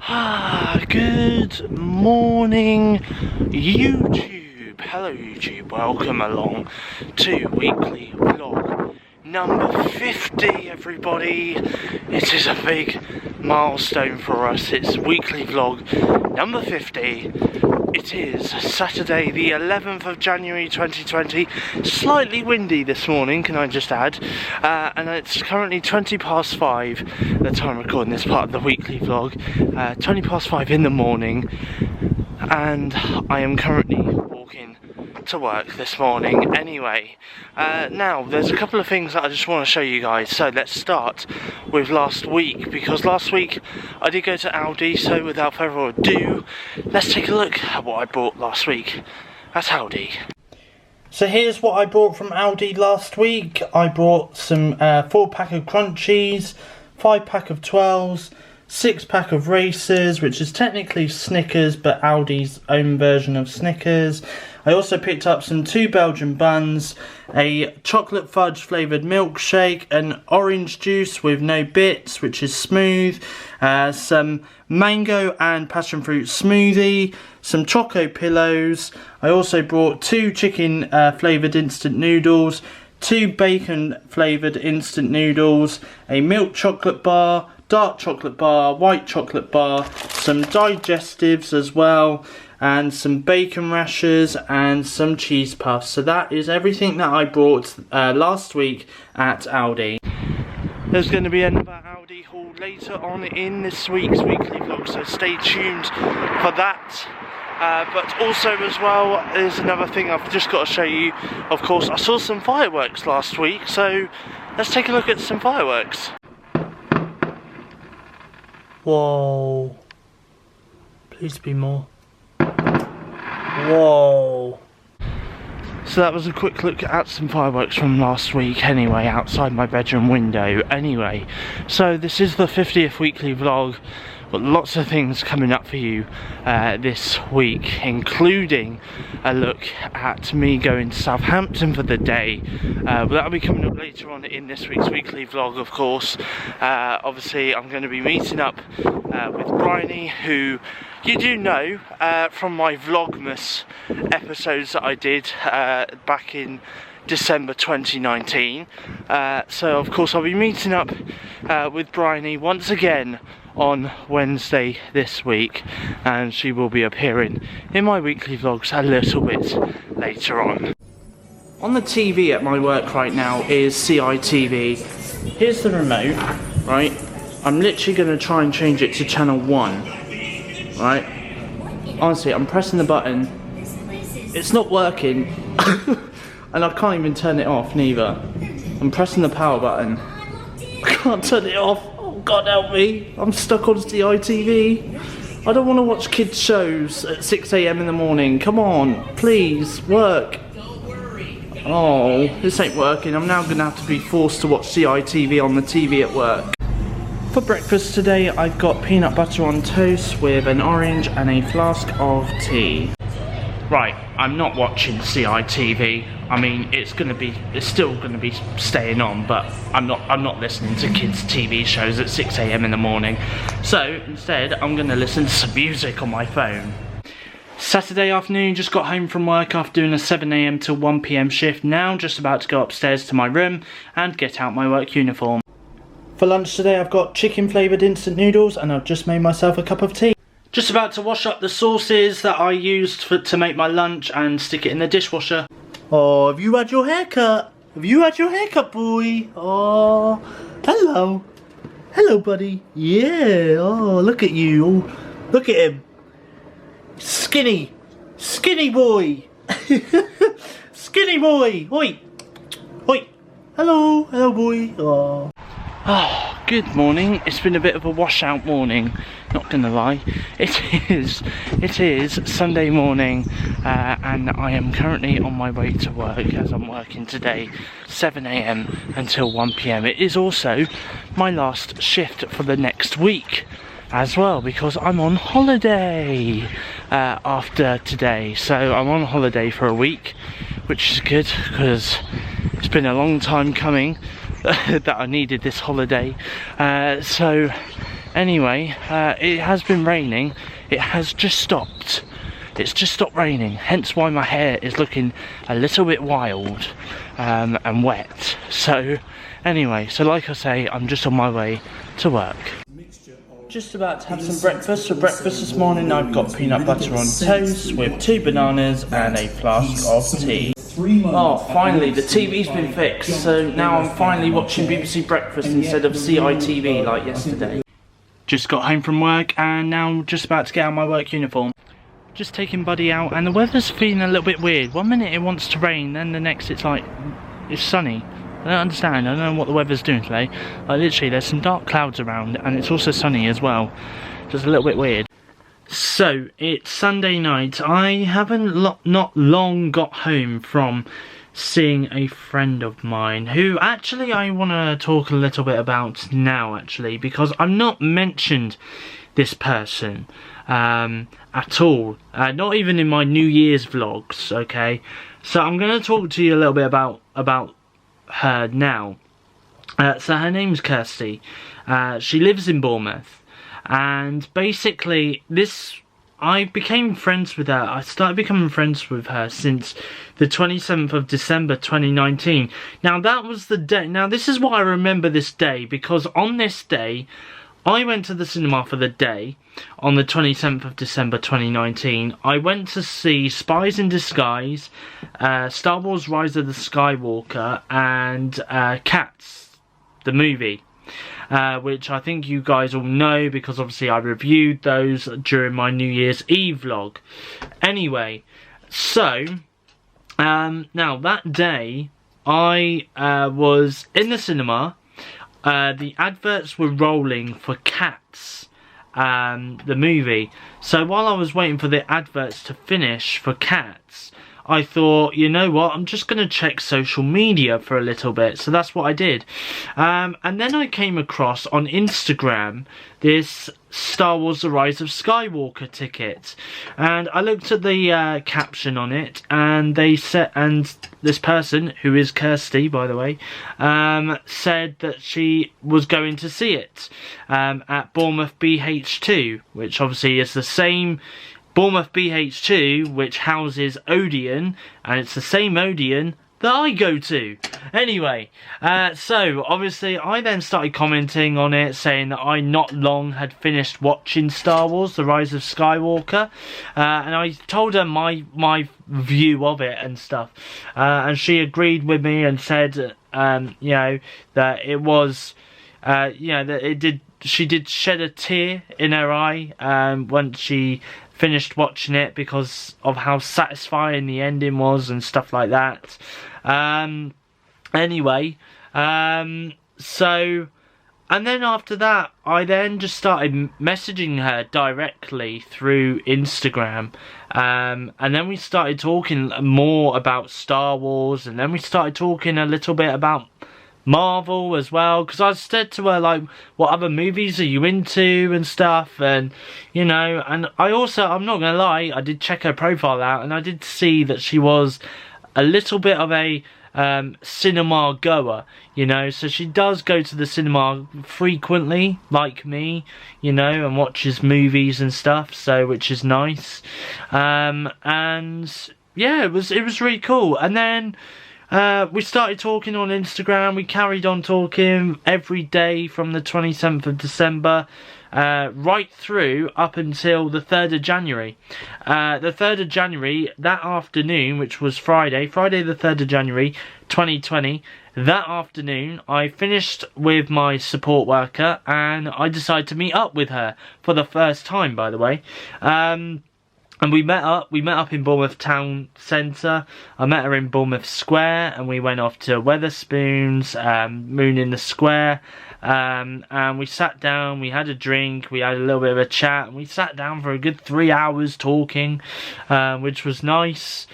Good morning, YouTube. Hello, YouTube. Welcome along to weekly vlog number 50, everybody. It is a big milestone for us. It's weekly vlog number 50. It is Saturday, the 11th of January 2020. Slightly windy this morning, can I just add? And it's currently 20 past 5, the time I'm recording this part of the weekly vlog. 20 past 5 in the morning, and I am currently walking to work this morning anyway. Now there's a couple of things that I just want to show you guys. So let's start with last week, because last week I did go to Aldi. So without further ado, let's take a look at what I bought last week at Aldi. So here's what I bought from Aldi last week. I bought some 4-pack of Crunchies, 5-pack of 12s, 6-pack of Racers, which is technically Snickers but Aldi's own version of Snickers. I also picked up some 2 Belgian buns, a chocolate fudge flavoured milkshake, an orange juice with no bits, which is smooth, some mango and passion fruit smoothie, some choco pillows. I also brought 2 chicken flavoured instant noodles, 2 bacon flavoured instant noodles, a milk chocolate bar, dark chocolate bar, white chocolate bar, some digestives as well, and some bacon rashers and some cheese puffs. So that is everything that I brought last week at Aldi. There's going to be another Aldi haul later on in this week's weekly vlog, so stay tuned for that. But also as well, there's another thing I've just got to show you. Of course, I saw some fireworks last week, so let's take a look at some fireworks. Whoa. Please be more. Whoa. So that was a quick look at some fireworks from last week anyway, outside my bedroom window anyway. So this is the 50th weekly vlog. Got lots of things coming up for you this week, including a look at me going to Southampton for the day. But that'll be coming up later on in this week's weekly vlog, of course. Obviously I'm going to be meeting up with Bryony, who you do know from my Vlogmas episodes that I did back in December 2019. So of course I'll be meeting up with Bryony once again on Wednesday this week, and she will be appearing in my weekly vlogs a little bit later on. On the TV at my work right now is CITV. Here's the remote, right? I'm literally going to try and change it to channel 1, right? Honestly, I'm pressing the button, it's not working, and I can't even turn it off neither. I'm pressing the power button, I can't turn it off. God help me, I'm stuck on CITV. I don't want to watch kids shows at 6 AM in the morning. Come on, please, work. Oh, this ain't working. I'm now going to have to be forced to watch CITV on the TV at work. For breakfast today, I've got peanut butter on toast with an orange and a flask of tea. Right, I'm not watching CITV. I mean, it's still gonna be staying on, but I'm not listening to kids' TV shows at 6 AM in the morning. So instead, I'm gonna listen to some music on my phone. Saturday afternoon, just got home from work after doing a 7 AM to 1 PM shift. Now just about to go upstairs to my room and get out my work uniform. For lunch today, I've got chicken flavoured instant noodles, and I've just made myself a cup of tea. Just about to wash up the sauces that I used to make my lunch and stick it in the dishwasher. Oh, have you had your haircut? Have you had your haircut, boy? Oh, hello. Hello, buddy. Yeah, oh, look at you. Oh, look at him. Skinny. Skinny boy. Skinny boy. Oi. Oi. Hello. Hello, boy. Oh. Oh, good morning. It's been a bit of a washout morning, not gonna lie. It is Sunday morning, and I am currently on my way to work, as I'm working today 7 AM until 1 PM. It is also my last shift for the next week as well, because I'm on holiday after today. So I'm on holiday for a week, which is good because it's been a long time coming that I needed this holiday. So Anyway, it has been raining. It has just stopped. It's just stopped raining, hence why my hair is looking a little bit wild and wet. So anyway, so like I say, I'm just on my way to work. Just about to have some breakfast. For breakfast this morning I've got peanut butter on toast with 2 bananas and a flask of tea. Oh, finally, the TV's been fixed, so now I'm finally watching BBC Breakfast instead of CITV like yesterday. Just got home from work and now just about to get out my work uniform. Just taking Buddy out, and the weather's feeling a little bit weird. One minute it wants to rain, then the next it's like, it's sunny. I don't understand, I don't know what the weather's doing today. Like literally there's some dark clouds around and it's also sunny as well. Just a little bit weird. So, it's Sunday night. I haven't not long got home from seeing a friend of mine who actually I want to talk a little bit about now actually, because I've not mentioned this person at all, not even in my New Year's vlogs, okay? So I'm going to talk to you a little bit about her now. So her name's Kirsty. She lives in Bournemouth, and basically I became friends with her. I started becoming friends with her since the 27th of December 2019. Now that was the day. Now this is why I remember this day, because on this day I went to the cinema for the day on the 27th of December 2019. I went to see Spies in Disguise, Star Wars Rise of the Skywalker, and Cats, the movie. Which I think you guys all know because obviously I reviewed those during my New Year's Eve vlog. Anyway, so now that day I was in the cinema. The adverts were rolling for Cats, the movie. So while I was waiting for the adverts to finish for Cats, I thought, you know what, I'm just going to check social media for a little bit. So that's what I did. And then I came across on Instagram this Star Wars The Rise of Skywalker ticket. And I looked at the caption on it, and they said, and this person, who is Kirsty by the way, said that she was going to see it at Bournemouth BH2, which obviously is the same Bournemouth BH2, which houses Odeon, and it's the same Odeon that I go to. Anyway, so obviously I then started commenting on it, saying that I not long had finished watching Star Wars The Rise of Skywalker, and I told her my view of it and stuff, and she agreed with me and said, you know, that it was, you know, that she did shed a tear in her eye once she finished watching it because of how satisfying the ending was and stuff like that. Anyway, so, and then after that I then just started messaging her directly through Instagram, and then we started talking more about Star Wars, and then we started talking a little bit about Marvel as well, because I said to her, like, what other movies are you into and stuff, and you know, and I also, I'm not gonna lie, I did check her profile out and I did see that she was a little bit of a cinema goer, you know, so she does go to the cinema frequently like me, you know, and watches movies and stuff, so which is nice. And yeah, it was really cool. And then we started talking on Instagram. We carried on talking every day from the 27th of December right through up until the 3rd of January. The 3rd of January, that afternoon, which was Friday the 3rd of January 2020, that afternoon I finished with my support worker and I decided to meet up with her for the first time, by the way. And we met up in Bournemouth Town Centre. I met her in Bournemouth Square, and we went off to Wetherspoons, Moon in the Square, and we sat down, we had a drink, we had a little bit of a chat, and we sat down for a good 3 hours talking, which was nice.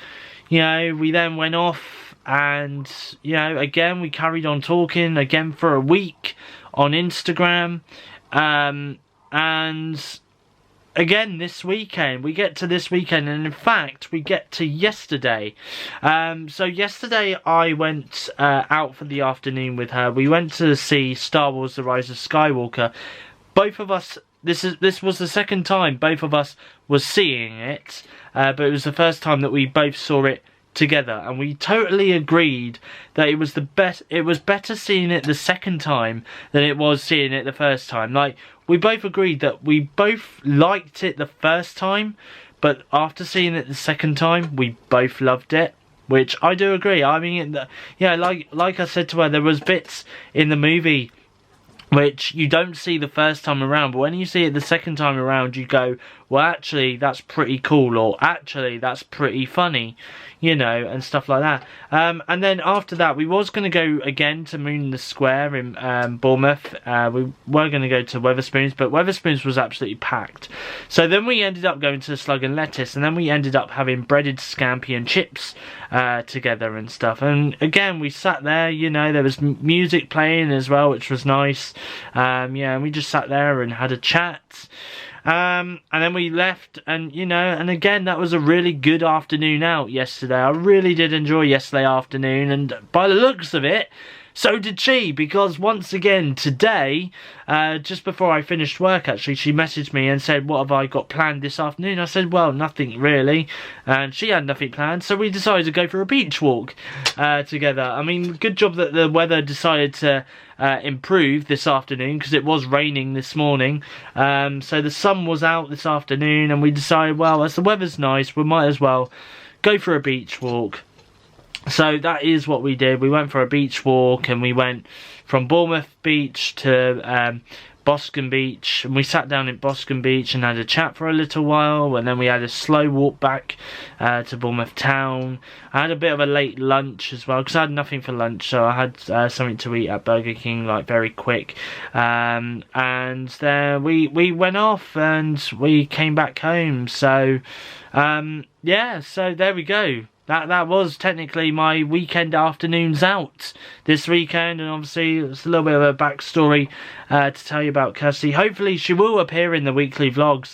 You know, we then went off, and, you know, again, we carried on talking, again for a week on Instagram, and again this weekend, we get to this weekend, and in fact we get to yesterday. So yesterday I went out for the afternoon with her. We went to see Star Wars The Rise of Skywalker, both of us, this was the second time both of us was seeing it, but it was the first time that we both saw it together, and we totally agreed that it was better seeing it the second time than it was seeing it the first time. Like, we both agreed that we both liked it the first time, but after seeing it the second time, we both loved it, which I do agree. I mean, yeah, like I said to her, there was bits in the movie which you don't see the first time around, but when you see it the second time around, you go, well, actually, that's pretty cool, or actually, that's pretty funny, you know, and stuff like that. And then after that, we was going to go again to Moon the Square in Bournemouth. We were going to go to Wetherspoons, but Wetherspoons was absolutely packed. So then we ended up going to Slug and Lettuce, and then we ended up having breaded scampi and chips together and stuff. And again, we sat there, you know, there was music playing as well, which was nice. Yeah, and we just sat there and had a chat. And then we left, and you know, and again, that was a really good afternoon out yesterday. I really did enjoy yesterday afternoon, and by the looks of it, so did she, because once again today, just before I finished work actually, she messaged me and said, what have I got planned this afternoon? I said, well, nothing really, and she had nothing planned, so we decided to go for a beach walk together. I mean, good job that the weather decided to improve this afternoon, because it was raining this morning, so the sun was out this afternoon, and we decided, well, as the weather's nice, we might as well go for a beach walk. So that is what we did. We went for a beach walk, and we went from Bournemouth Beach to Boscombe Beach, and we sat down at Boscombe Beach and had a chat for a little while, and then we had a slow walk back to Bournemouth Town. I had a bit of a late lunch as well, because I had nothing for lunch, so I had something to eat at Burger King, like very quick, and then we went off and we came back home. So yeah, so there we go. That was technically my weekend afternoons out this weekend, and obviously it's a little bit of a backstory to tell you about Kirsty. Hopefully she will appear in the weekly vlogs,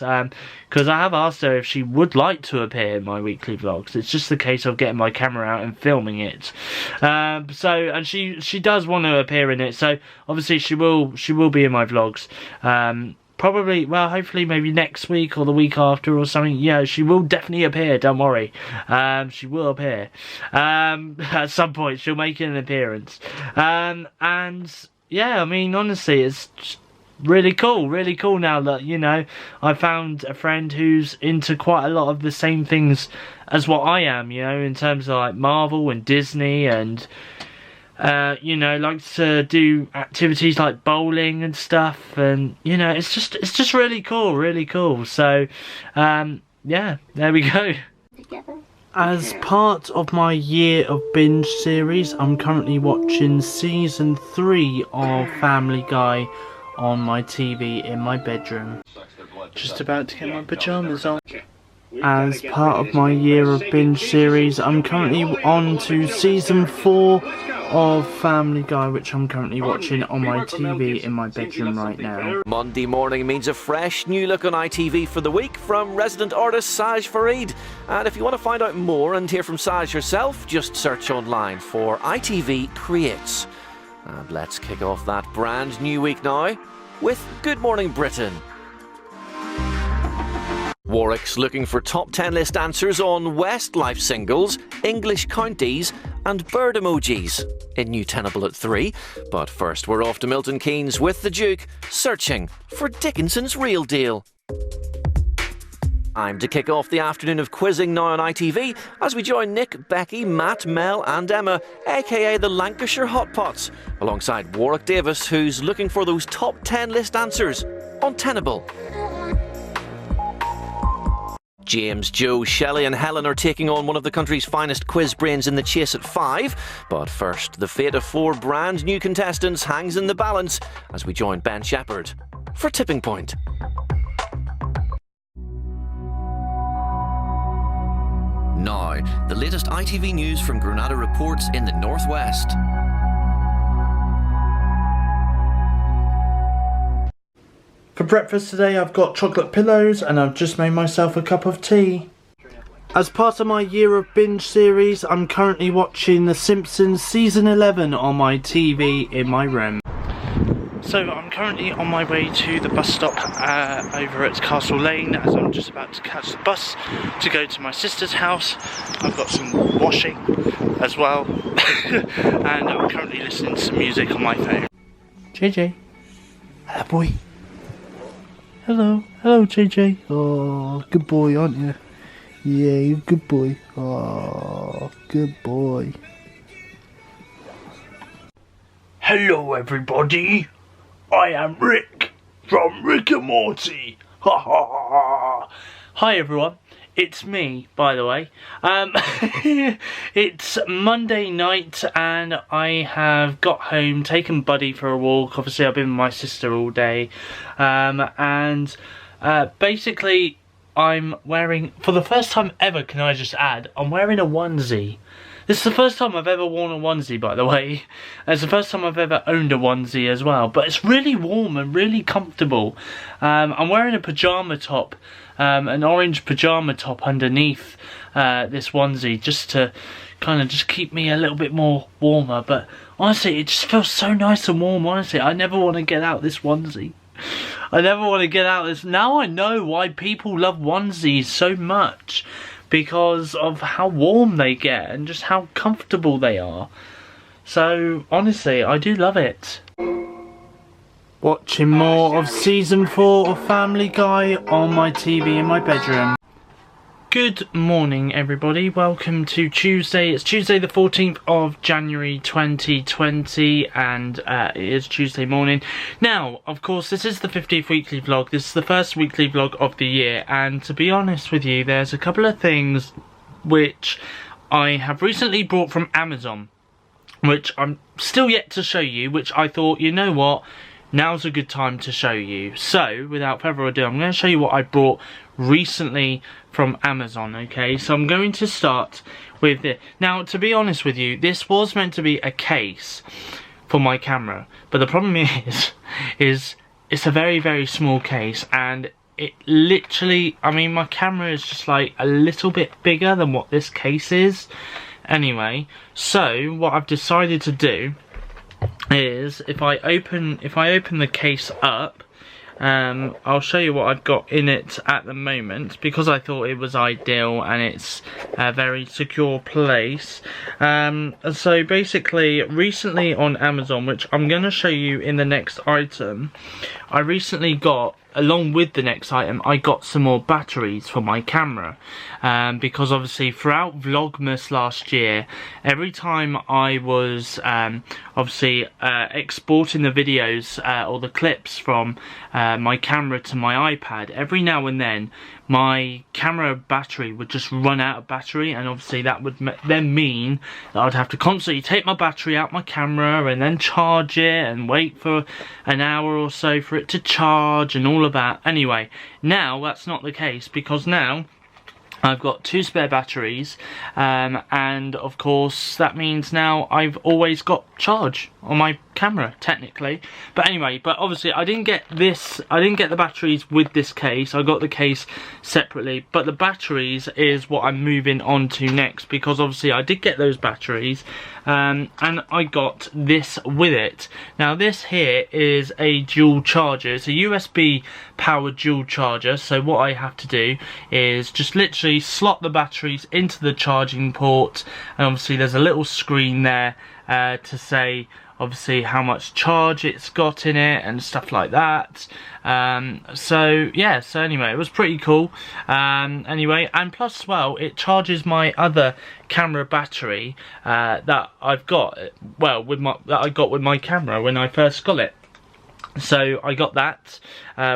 because I have asked her if she would like to appear in my weekly vlogs. It's just a case of getting my camera out and filming it. And she does want to appear in it, so obviously she will be in my vlogs. Probably, well, hopefully maybe next week or the week after or something. Yeah, she will definitely appear, don't worry. She will appear. At some point, she'll make an appearance. And, yeah, I mean, honestly, it's really cool now that, you know, I found a friend who's into quite a lot of the same things as what I am, you know, in terms of, like, Marvel and Disney and you know, likes to do activities like bowling and stuff, and you know, it's just really cool. So yeah, there we go. As part of my year of binge series, I'm currently watching season 3 of Family Guy on my TV in my bedroom. Just about to get my pajamas on. As part of my year of binge series, I'm currently on to season 4 of Family Guy, which I'm currently watching on my TV in my bedroom right now. Monday morning means a fresh new look on ITV for the week from resident artist Saj Farid. And if you want to find out more and hear from Saj herself, just search online for ITV Creates. And let's kick off that brand new week now with Good Morning Britain. Warwick's looking for top 10 list answers on Westlife singles, English counties and bird emojis in New Tenable at 3. But first we're off to Milton Keynes with the Duke, searching for Dickinson's Real Deal. Time to kick off the afternoon of quizzing now on ITV as we join Nick, Becky, Matt, Mel and Emma, aka the Lancashire Hot Pots, alongside Warwick Davis, who's looking for those top 10 list answers on Tenable. James, Joe, Shelley and Helen are taking on one of the country's finest quiz brains in the chase at 5. But first, the fate of 4 brand new contestants hangs in the balance as we join Ben Shepherd for Tipping Point. Now, the latest ITV news from Granada Reports in the Northwest. For breakfast today, I've got chocolate pillows and I've just made myself a cup of tea. As part of my year of binge series, I'm currently watching The Simpsons season 11 on my TV in my room. So I'm currently on my way to the bus stop over at Castle Lane, as I'm just about to catch the bus to go to my sister's house. I've got some washing as well, and I'm currently listening to some music on my phone. JJ, hello boy. Hello, JJ. Oh, good boy, aren't you? Yeah, you're a good boy. Oh, good boy. Hello everybody, I am Rick from Rick and Morty. Ha ha ha. Hi everyone, it's me, by the way. It's Monday night and I have got home, taken Buddy for a walk. Obviously I've been with my sister all day, basically I'm wearing, for the first time ever, can I just add, I'm wearing a onesie. This is the first time I've ever worn a onesie, by the way. It's the first time I've ever owned a onesie as well. But it's really warm and really comfortable. I'm wearing a pyjama top, an orange pyjama top underneath this onesie, just to kind of just keep me a little bit more warmer. But honestly, it just feels so nice and warm, honestly. I never want to get out this onesie. I never want to get out this. Now I know why people love onesies so much. Because of how warm they get and just how comfortable they are. So honestly, I do love it. Watching more of season 4 of Family Guy on my TV in my bedroom. Good morning everybody, welcome to Tuesday. It's Tuesday the 14th of January 2020 and it is Tuesday morning. Now, of course, this is the 50th weekly vlog. This is the first weekly vlog of the year, and to be honest with you, there's a couple of things which I have recently bought from Amazon, which I'm still yet to show you, which I thought, you know what, now's a good time to show you. So, without further ado, I'm going to show you what I bought recently from Amazon, okay? So I'm going to start with it. Now, to be honest with you, this was meant to be a case for my camera, but the problem is it's a very, very small case, and it literally, I mean, my camera is just like a little bit bigger than what this case is. Anyway, so what I've decided to do is if I open the case up, I'll show you what I've got in it at the moment, because I thought it was ideal and it's a very secure place. So basically, recently on Amazon, which I'm going to show you in the next item, I recently got, along with the next item, I got some more batteries for my camera, because obviously throughout Vlogmas last year, every time I was exporting the videos or the clips from my camera to my iPad, every now and then my camera battery would just run out of battery, and obviously that would then mean that I'd have to constantly take my battery out my camera and then charge it and wait for an hour or so for it to charge and all of that. Anyway, now that's not the case, because now I've got 2 spare batteries, and of course that means now I've always got charge on my camera, technically. But anyway, but obviously I didn't get the batteries with this case. I got the case separately, but the batteries is what I'm moving on to next, because obviously I did get those batteries, and I got this with it. Now this here is a dual charger. It's a USB powered dual charger, so what I have to do is just literally slot the batteries into the charging port, and obviously there's a little screen there to say obviously how much charge it's got in it and stuff like that. So yeah, so anyway, it was pretty cool. Anyway, and plus as well, it charges my other camera battery that I've got, well, that I got with my camera when I first got it. So I got that,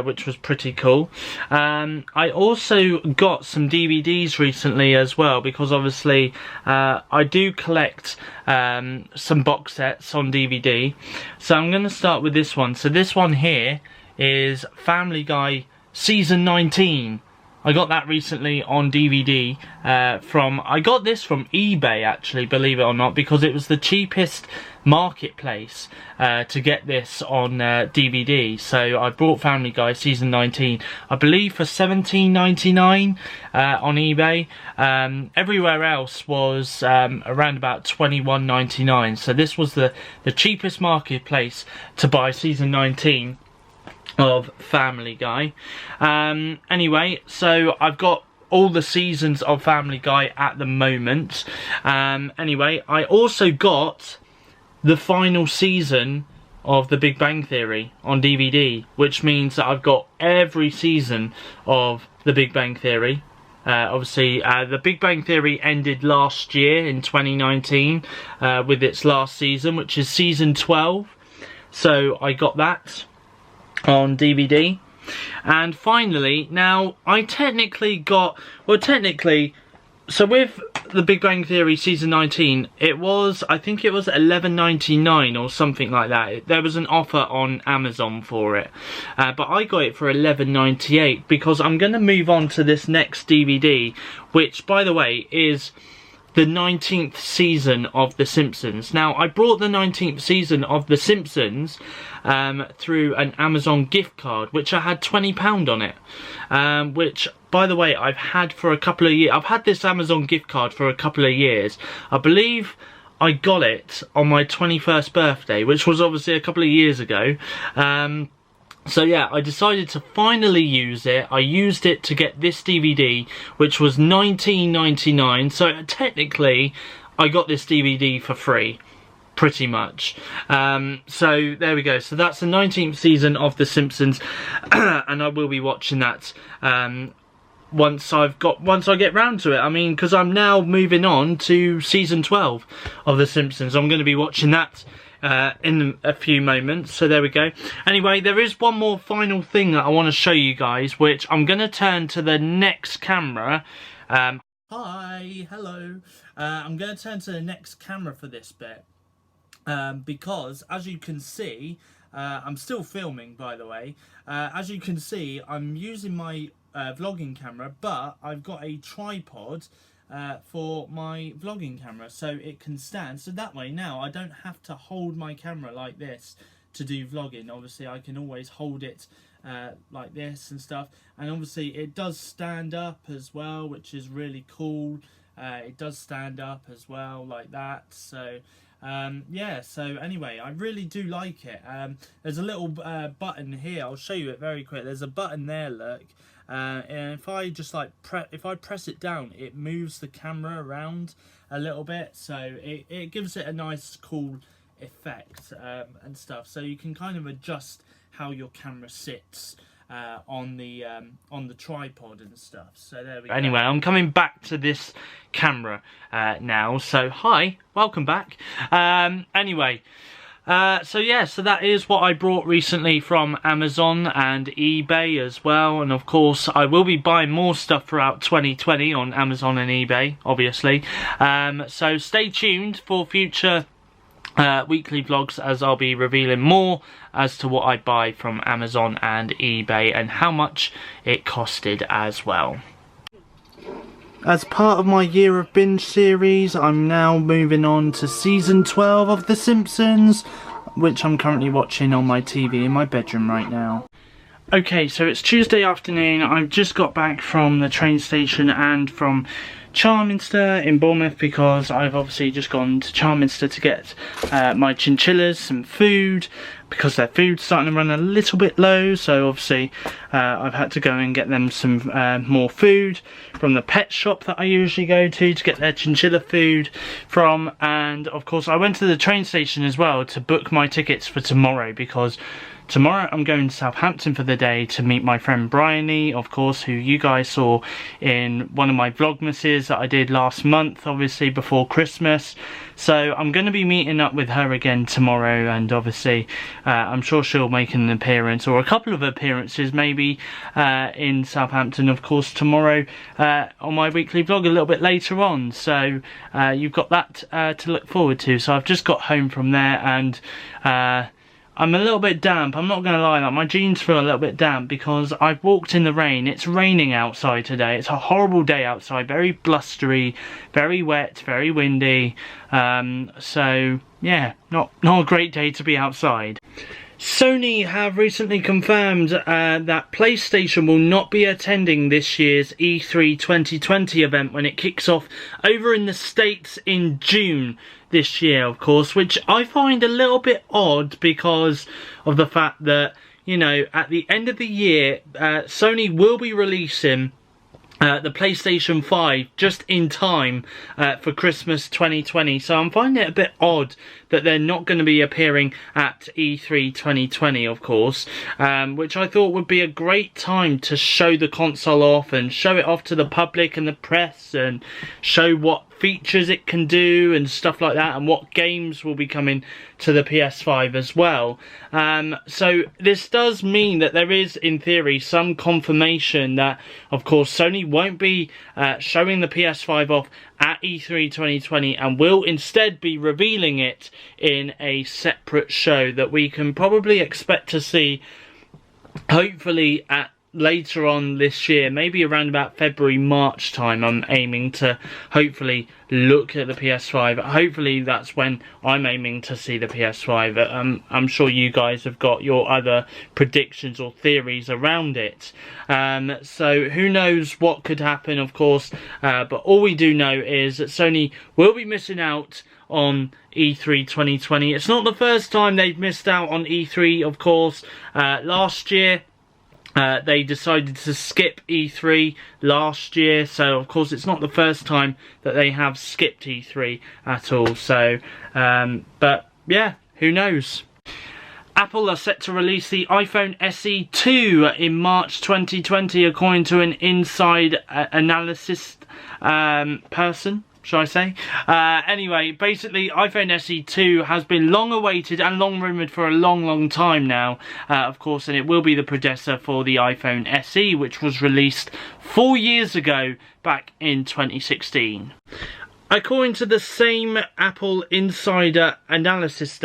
which was pretty cool. I also got some DVDs recently as well, because obviously I do collect some box sets on DVD. So I'm going to start with this one. So this one here is Family Guy Season 19. I got that recently on DVD I got this from eBay, actually, believe it or not, because it was the cheapest marketplace to get this on DVD. So I bought Family Guy season 19, I believe, for $17.99 on eBay. Everywhere else was around about $21.99. So this was the cheapest marketplace to buy season 19 of Family Guy. Anyway, so I've got all the seasons of Family Guy at the moment. Anyway, I also got the final season of The Big Bang Theory on DVD, which means that I've got every season of The Big Bang Theory. Obviously, The Big Bang Theory ended last year in 2019 with its last season, which is season 12. So I got that on DVD. And finally, now I technically got, so with The Big Bang Theory season 19, it was, I think it was $11.99 or something like that. There was an offer on Amazon for it, but I got it for $11.98 because I'm going to move on to this next DVD, which, by the way, is the 19th season of The Simpsons. Now, I brought the 19th season of The Simpsons through an Amazon gift card, which I had £20 on it, which, by the way, I've had for a couple of years. I've had this Amazon gift card for a couple of years. I believe I got it on my 21st birthday, which was obviously a couple of years ago. So yeah, I decided to finally use it. I used it to get this DVD, which was $19.99. So technically, I got this DVD for free, pretty much. So there we go. So that's the 19th season of The Simpsons, and I will be watching that once I get round to it. I mean, because I'm now moving on to season 12 of The Simpsons. I'm going to be watching that in a few moments. So there we go. Anyway, there is one more final thing that I want to show you guys, which I'm going to turn to the next camera. Hi, hello. I'm going to turn to the next camera for this bit, because as you can see, I'm still filming, by the way. As you can see, I'm using my vlogging camera, but I've got a tripod for my vlogging camera, so it can stand. So that way now I don't have to hold my camera like this to do vlogging. Obviously I can always hold it like this and stuff, and obviously it does stand up as well, which is really cool. It does stand up as well like that. So yeah, so anyway, I really do like it. There's a little button here. I'll show you it very quick. There's a button there, look. And if I just like if I press it down, it moves the camera around a little bit, so it gives it a nice cool effect and stuff. So you can kind of adjust how your camera sits on the tripod and stuff. So there we go. Anyway, I'm coming back to this camera now. So hi, welcome back. Anyway. So yeah, so that is what I brought recently from Amazon and eBay as well, and of course I will be buying more stuff throughout 2020 on Amazon and eBay, obviously. So stay tuned for future weekly vlogs, as I'll be revealing more as to what I buy from Amazon and eBay and how much it costed as well. As part of my year of binge series, I'm now moving on to season 12 of The Simpsons, which I'm currently watching on my TV in my bedroom right now. Okay, so it's Tuesday afternoon. I've just got back from the train station and from Charminster in Bournemouth, because I've obviously just gone to Charminster to get my chinchillas some food, because their food's starting to run a little bit low. So obviously I've had to go and get them some more food from the pet shop that I usually go to get their chinchilla food from. And of course I went to the train station as well to book my tickets for tomorrow, because tomorrow I'm going to Southampton for the day to meet my friend Bryony, of course, who you guys saw in one of my vlogmases that I did last month, obviously before Christmas. So I'm going to be meeting up with her again tomorrow, and obviously I'm sure she'll make an appearance, or a couple of appearances maybe, in Southampton, of course, tomorrow on my weekly vlog a little bit later on. So you've got that to look forward to. So I've just got home from there, and I'm a little bit damp. I'm not going to lie, like, my jeans feel a little bit damp because I've walked in the rain. It's raining outside today. It's a horrible day outside, very blustery, very wet, very windy. So yeah, not a great day to be outside. Sony have recently confirmed that PlayStation will not be attending this year's E3 2020 event when it kicks off over in the States in June this year, of course, which I find a little bit odd because of the fact that, you know, at the end of the year, Sony will be releasing the PlayStation 5 just in time for Christmas 2020. So I'm finding it a bit odd that they're not going to be appearing at E3 2020, of course, which I thought would be a great time to show the console off and show it off to the public and the press and show what features it can do and stuff like that, and what games will be coming to the PS5 as well. So this does mean that there is, in theory, some confirmation that, of course, Sony won't be showing the PS5 off at E3 2020 and will instead be revealing it in a separate show that we can probably expect to see, hopefully, at later on this year, maybe around about February, March time. I'm aiming to hopefully look at the PS5. Hopefully that's when I'm aiming to see the PS5. I'm sure you guys have got your other predictions or theories around it. So who knows what could happen, of course, but all we do know is that Sony will be missing out on E3 2020. It's not the first time they've missed out on E3, of course. Last year, they decided to skip E3 last year, so of course it's not the first time that they have skipped E3 at all. So, but yeah, who knows? Apple are set to release the iPhone SE 2 in March 2020, according to an inside analysis person, shall I say. Anyway, basically iPhone SE 2 has been long awaited and long rumoured for a long time now, of course, and it will be the predecessor for the iPhone SE, which was released 4 years ago, back in 2016. According to the same Apple insider analysis,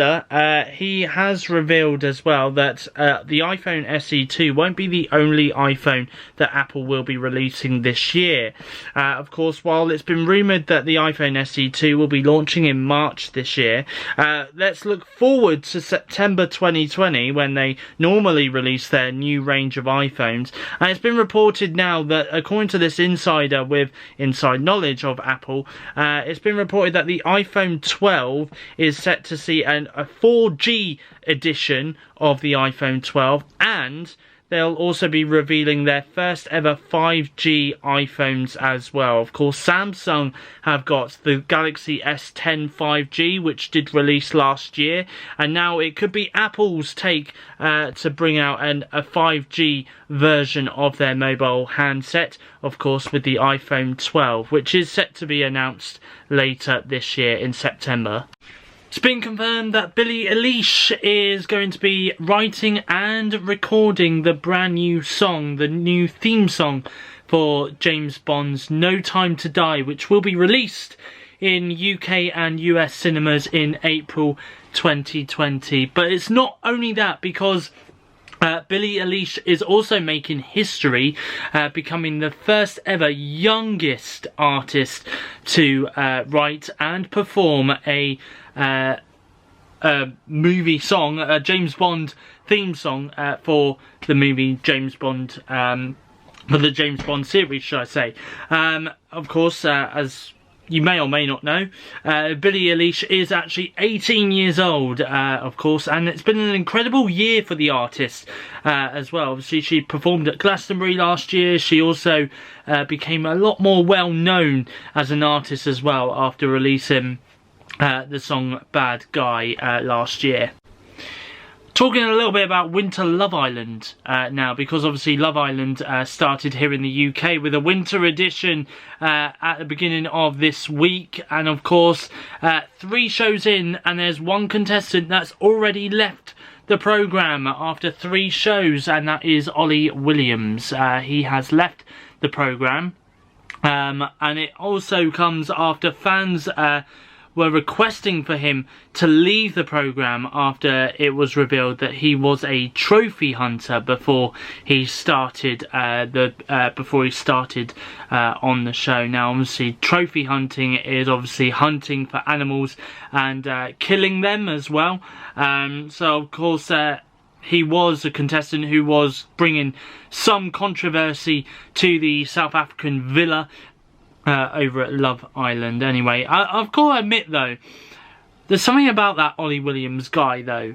he has revealed as well that the iPhone SE 2 won't be the only iPhone that Apple will be releasing this year. Of course, while it's been rumoured that the iPhone SE 2 will be launching in March this year, let's look forward to September 2020 when they normally release their new range of iPhones. And it's been reported now that, according to this insider with inside knowledge of Apple, it's been reported that the iPhone 12 is set to see a 4G edition of the iPhone 12, and they'll also be revealing their first ever 5G iPhones as well. Of course, Samsung have got the Galaxy S10 5G, which did release last year, and now it could be Apple's take to bring out a 5G version of their mobile handset, of course, with the iPhone 12, which is set to be announced later this year in September. It's been confirmed that Billie Eilish is going to be writing and recording the brand new song, the new theme song for James Bond's No Time to Die, which will be released in UK and US cinemas in April 2020. But it's not only that, because Billie Eilish is also making history, becoming the first ever youngest artist to write and perform a movie song, a James Bond theme song for the movie James Bond, for the James Bond series, should I say. Of course, as you may or may not know, Billie Eilish is actually 18 years old, of course, and it's been an incredible year for the artist as well. Obviously, she performed at Glastonbury last year. She also became a lot more well known as an artist as well after releasing the song Bad Guy last year. Talking a little bit about Winter Love Island now, because obviously Love Island started here in the UK with a winter edition at the beginning of this week, and of course 3 shows in and there's one contestant that's already left the programme after 3 shows, and that is Ollie Williams. He has left the programme, and it also comes after fans were requesting for him to leave the programme after it was revealed that he was a trophy hunter before he started on the show. Now, obviously, trophy hunting is obviously hunting for animals and killing them as well. So, of course, he was a contestant who was bringing some controversy to the South African villa over at Love Island. Anyway, I've got to admit though, there's something about that Ollie Williams guy though,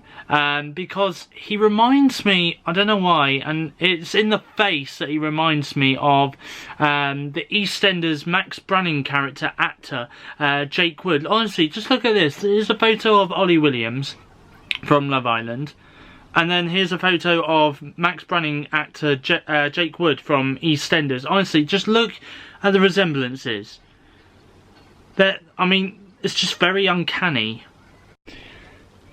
because he reminds me, I don't know why, and it's in the face that he reminds me of the EastEnders Max Branning character actor, Jake Wood. Honestly, just look at this. Here's a photo of Ollie Williams from Love Island. And then here's a photo of Max Branning actor Jake Wood from EastEnders. Honestly, just look at the resemblances. I mean, it's just very uncanny.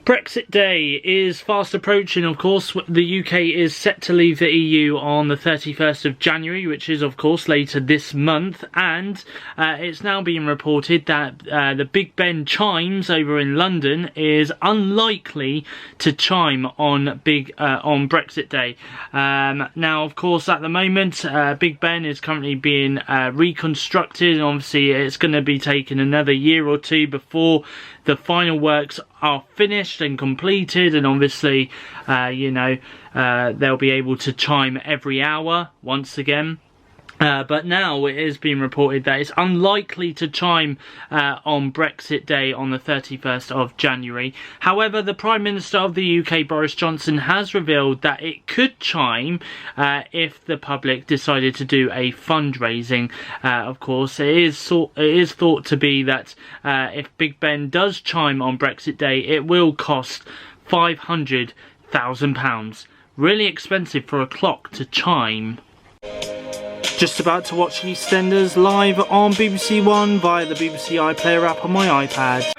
Brexit Day is fast approaching, of course. The UK is set to leave the EU on the 31st of January, which is, of course, later this month. And it's now being reported that the Big Ben chimes over in London is unlikely to chime on Brexit Day. Now, of course, at the moment, Big Ben is currently being reconstructed. And obviously, it's going to be taking another year or two before the final works are finished and completed, and obviously they'll be able to chime every hour once again. But now it is being reported that it's unlikely to chime on Brexit Day on the 31st of January. However, the Prime Minister of the UK, Boris Johnson, has revealed that it could chime if the public decided to do a fundraising. Of course, it is thought to be that if Big Ben does chime on Brexit Day, it will cost £500,000. Really expensive for a clock to chime. Just about to watch EastEnders live on BBC One via the BBC iPlayer app on my iPad.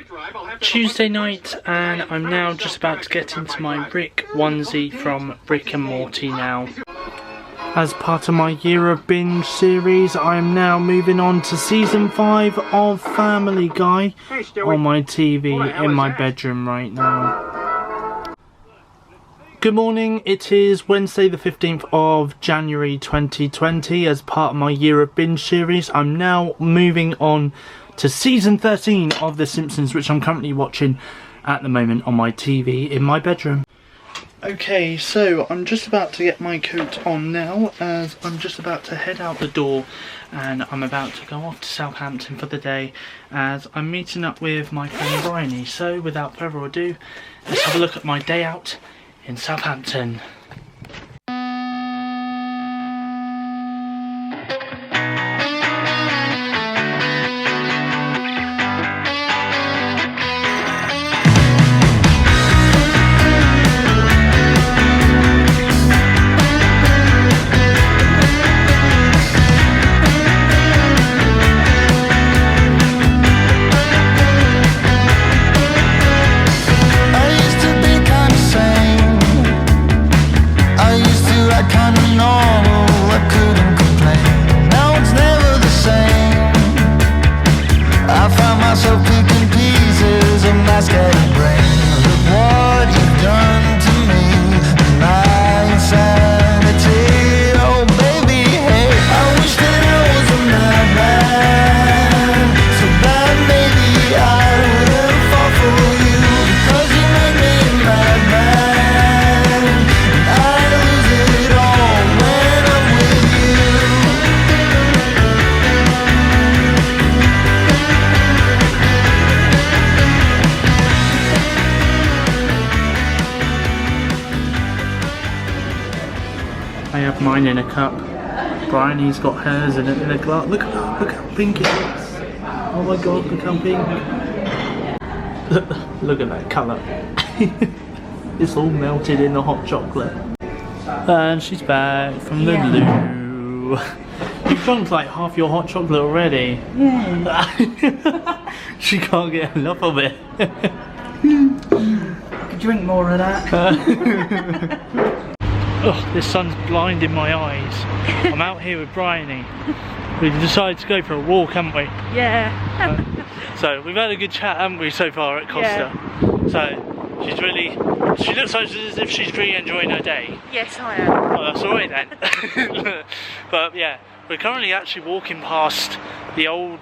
Tuesday night, and I'm now just about to get into my Rick onesie from Rick and Morty now. As part of my Year of Binge series, I am now moving on to Season 5 of Family Guy on my TV in my bedroom right now. Good morning, it is Wednesday the 15th of January 2020. As part of my Year of Binge series, I'm now moving on to Season 13 of The Simpsons, which I'm currently watching at the moment on my TV in my bedroom. Okay, so I'm just about to get my coat on now, as I'm just about to head out the door and I'm about to go off to Southampton for the day, as I'm meeting up with my friend Bryony. So without further ado, let's have a look at my day out in Southampton. I have mine in a cup. Bryony's got hers in a glass. Look how pink it is. Oh my god, look how pink. Look at that colour. It's all melted in the hot chocolate. And she's back from the loo. You've drunk like half your hot chocolate already. Yeah. She can't get enough of it. Could drink more of that. Oh, this sun's blinding my eyes. I'm out here with Bryony. We've decided to go for a walk, haven't we? Yeah. So we've had a good chat, haven't we, so far at Costa? Yeah. So she looks like as if she's really enjoying her day. Yes, I am. Oh, that's alright then. But yeah, we're currently actually walking past the old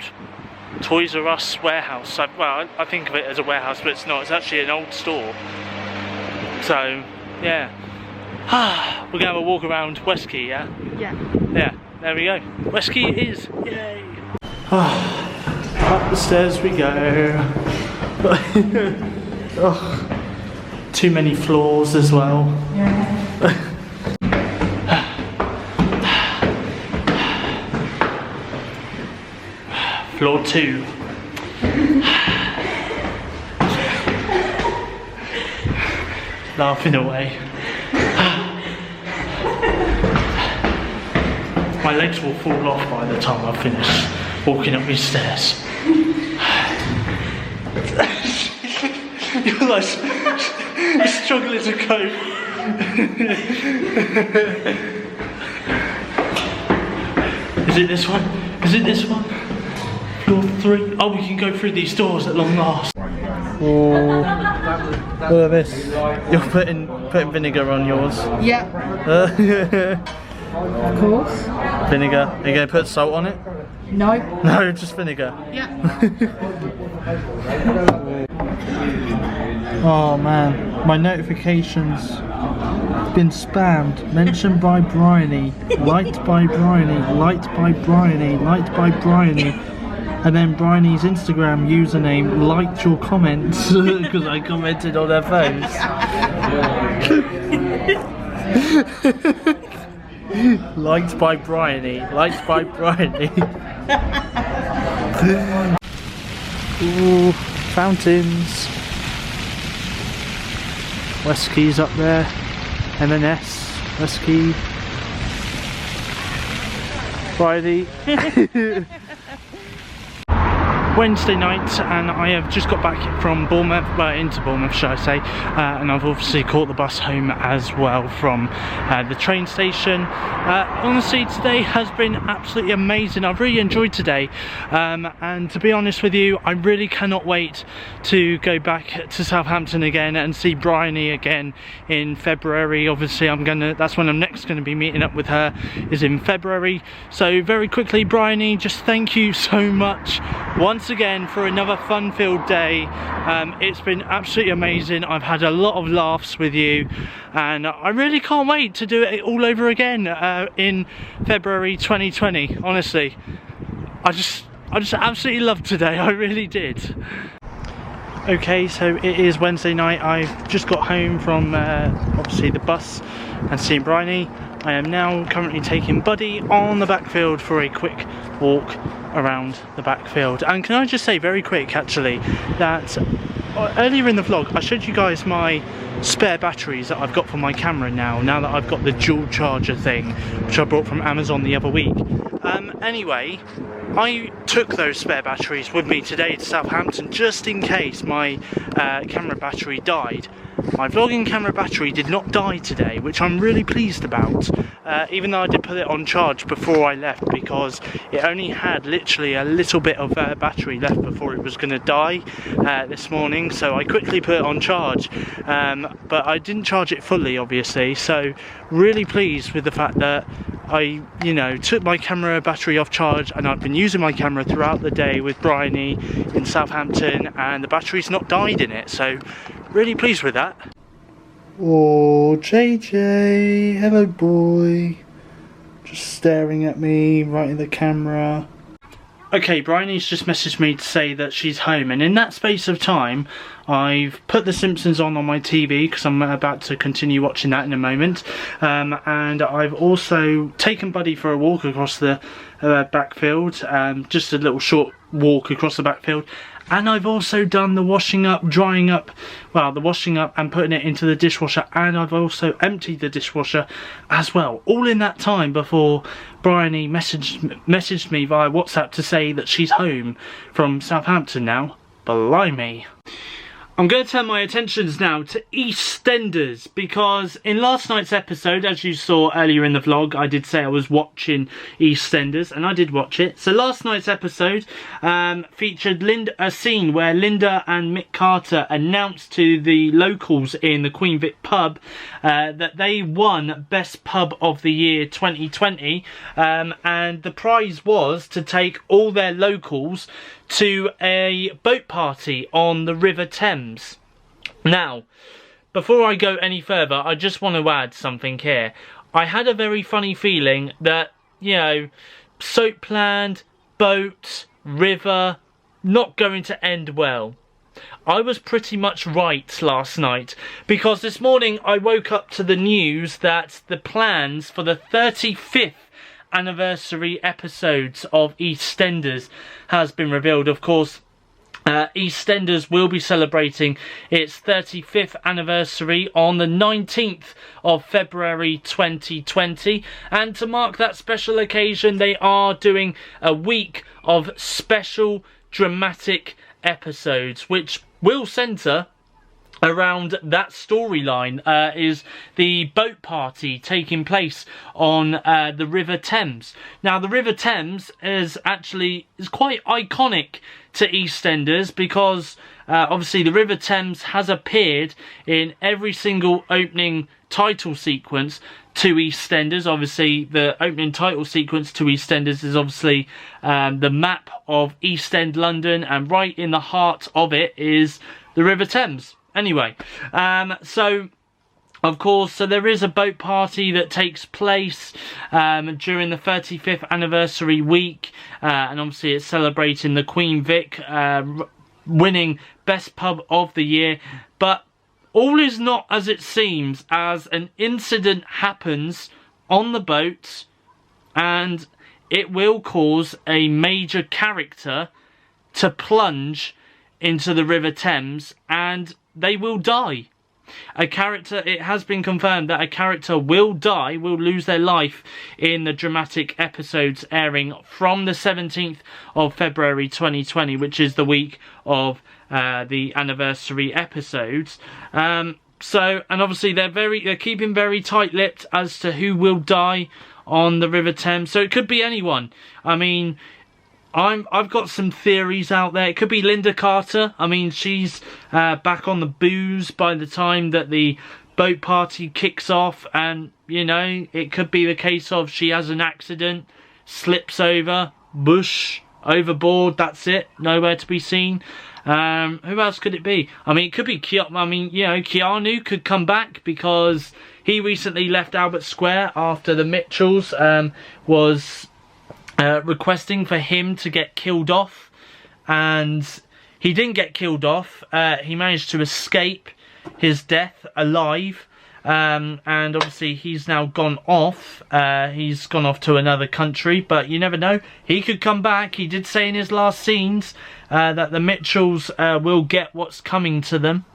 Toys R Us warehouse. Well, I think of it as a warehouse, but it's not. It's actually an old store. So yeah. We're gonna have a walk around Westquay, yeah? Yeah. Yeah, there we go. Westquay it is. Yay! Up the stairs we go. Oh, too many floors as well. Yeah. Floor 2. Laughing away. My legs will fall off by the time I finish walking up these stairs. You're like struggling to cope. Is it this one? Is it this one? Floor 3. Oh, we can go through these doors at long last. Oh, look at this. You're putting vinegar on yours. Yeah. Of course. Vinegar. Are you going to put salt on it? No. No, just vinegar. Yeah. Oh man, my notifications been spammed. Mentioned by Bryony, liked by Bryony, liked by Bryony, liked by Bryony, and then Bryony's Instagram username liked your comments because I commented on her post. Liked by Bryony, liked by Bryony. Ooh, fountains. Westquay's up there. M&S, Westquay. Friday. Wednesday night, and I have just got back from Bournemouth, well, into Bournemouth should I say, and I've obviously caught the bus home as well from the train station. Honestly, today has been absolutely amazing. I've really enjoyed today, and to be honest with you, I really cannot wait to go back to Southampton again and see Bryony again in February. Obviously that's when I'm next going to be meeting up with her, is in February. So very quickly, Bryony, just thank you so much once again for another fun-filled day. It's been absolutely amazing. I've had a lot of laughs with you, and I really can't wait to do it all over again in February 2020. Honestly, I just absolutely loved today. I really did. Okay, so it is Wednesday night. I've just got home from obviously the bus and seeing Bryony. I am now currently taking Buddy on the backfield for a quick walk around the backfield. And can I just say very quick actually that earlier in the vlog I showed you guys my spare batteries that I've got for my camera now that I've got the dual charger thing, which I bought from Amazon the other week. Anyway, I took those spare batteries with me today to Southampton just in case my camera battery died. My vlogging camera battery did not die today, which I'm really pleased about, even though I did put it on charge before I left, because it only had literally a little bit of battery left before it was going to die this morning, so I quickly put it on charge, but I didn't charge it fully obviously, so really pleased with the fact that I, took my camera battery off charge, and I've been using my camera throughout the day with Bryony in Southampton, and the battery's not died in it, so really pleased with that. Oh, JJ, hello boy. Just staring at me right in the camera. Okay, Bryony's just messaged me to say that she's home, and in that space of time I've put The Simpsons on my TV because I'm about to continue watching that in a moment, and I've also taken Buddy for a walk across the backfield, just a little short walk across the backfield, and I've also done the washing up, drying up, well, the washing up and putting it into the dishwasher, and I've also emptied the dishwasher as well, all in that time before Bryony messaged me via WhatsApp to say that she's home from Southampton now. Blimey. I'm going to turn my attentions now to EastEnders, because in last night's episode, as you saw earlier in the vlog, I did say I was watching EastEnders, and I did watch it. So last night's episode featured a scene where Linda and Mick Carter announced to the locals in the Queen Vic pub that they won Best Pub of the Year 2020, and the prize was to take all their locals to a boat party on the River Thames. Now, before I go any further, I just want to add something here. I had a very funny feeling that, you know, Soapland, boat, river, not going to end well. I was pretty much right last night, because this morning I woke up to the news that the plans for the 35th anniversary episodes of EastEnders has been revealed. Of course, EastEnders will be celebrating its 35th anniversary on the 19th of February 2020, and to mark that special occasion they are doing a week of special dramatic episodes which will centre around that storyline. Is the boat party taking place on the River Thames. Now, the River Thames is quite iconic to EastEnders, because obviously the River Thames has appeared in every single opening title sequence to EastEnders. Obviously the opening title sequence to EastEnders is obviously the map of East End London, and right in the heart of it is the River Thames. Anyway, so of course, so there is a boat party that takes place during the 35th anniversary week, and obviously it's celebrating the Queen Vic winning Best Pub of the Year. But all is not as it seems, as an incident happens on the boat, and it will cause a major character to plunge into the River Thames, and they will die. It has been confirmed that a character will die, will lose their life in the dramatic episodes airing from the 17th of February 2020, which is the week of the anniversary episodes. So, and obviously they're keeping very tight-lipped as to who will die on the River Thames. So it could be anyone. I mean, I've got some theories out there. It could be Linda Carter. I mean, she's back on the booze by the time that the boat party kicks off, and you know, it could be the case of she has an accident, slips over, bush, overboard, that's it, nowhere to be seen. Who else could it be? I mean, it could be Keanu could come back, because he recently left Albert Square after the Mitchells was requesting for him to get killed off, and he didn't get killed off. He managed to escape his death alive, and obviously he's now gone off. He's gone off to another country, but you never know, he could come back. He did say in his last scenes that the Mitchells will get what's coming to them,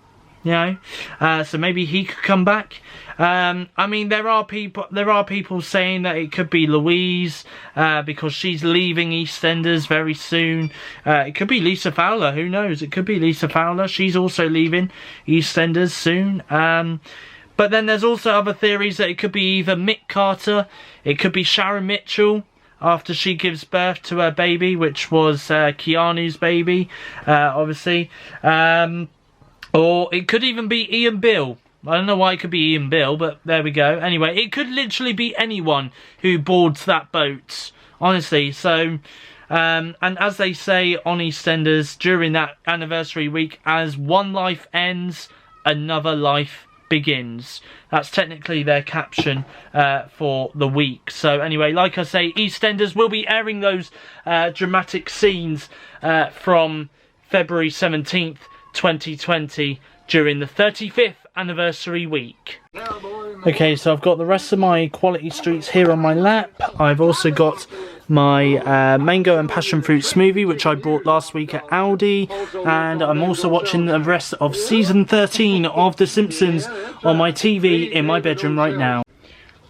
you know, so maybe he could come back. I mean, there are people saying that it could be Louise, because she's leaving EastEnders very soon. It could be Lisa Fowler, who knows? It could be Lisa Fowler. She's also leaving EastEnders soon. But then there's also other theories that it could be either Mick Carter, it could be Sharon Mitchell after she gives birth to her baby, which was Keanu's baby, obviously. Or it could even be Ian Bill. I don't know why it could be Ian Bill, but there we go. Anyway, it could literally be anyone who boards that boat, honestly. So, and as they say on EastEnders during that anniversary week, as one life ends, another life begins. That's technically their caption for the week. So anyway, like I say, EastEnders will be airing those dramatic scenes from February 17th, 2020 during the 35th anniversary week. Okay, so I've got the rest of my Quality Streets here on my lap. I've also got my mango and passion fruit smoothie, which I bought last week at Aldi, and I'm also watching the rest of season 13 of The Simpsons on my TV in my bedroom right now.